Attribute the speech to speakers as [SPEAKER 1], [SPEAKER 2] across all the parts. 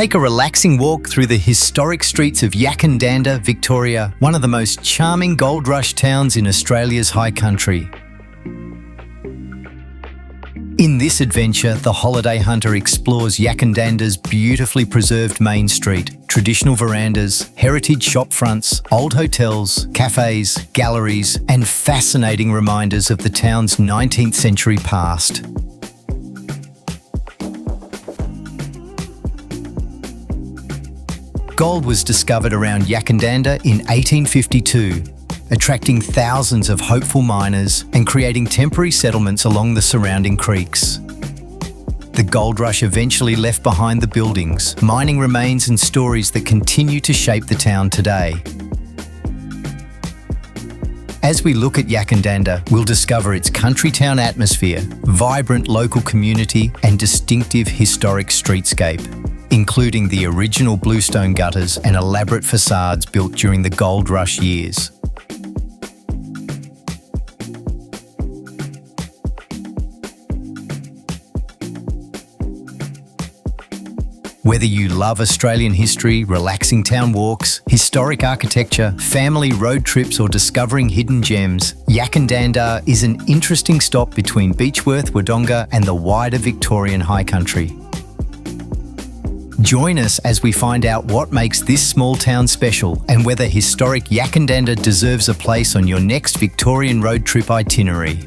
[SPEAKER 1] Take a relaxing walk through the historic streets of Yackandandah, Victoria, one of the most charming gold rush towns in Australia's high country. In this adventure, the holiday hunter explores Yackandandah's beautifully preserved main street, traditional verandas, heritage shopfronts, old hotels, cafés, galleries, and fascinating reminders of the town's 19th century past. Gold was discovered around Yackandandah in 1852, attracting thousands of hopeful miners and creating temporary settlements along the surrounding creeks. The gold rush eventually left behind the buildings, mining remains and stories that continue to shape the town today. As we look at Yackandandah, we'll discover its country town atmosphere, vibrant local community, and distinctive historic streetscape, including the original bluestone gutters and elaborate facades built during the gold rush years. Whether you love Australian history, relaxing town walks, historic architecture, family road trips, or discovering hidden gems, Yackandandah is an interesting stop between Beechworth, Wodonga, and the wider Victorian high country. Join us as we find out what makes this small town special and whether historic Yackandandah deserves a place on your next Victorian road trip itinerary.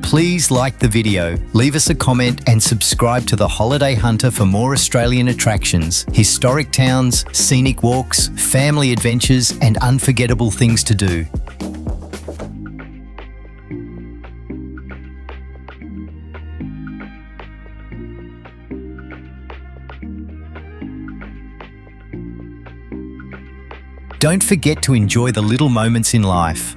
[SPEAKER 1] Please like the video, leave us a comment and subscribe to The Holiday Hunter for more Australian attractions, historic towns, scenic walks, family adventures and unforgettable things to do. Don't forget to enjoy the little moments in life.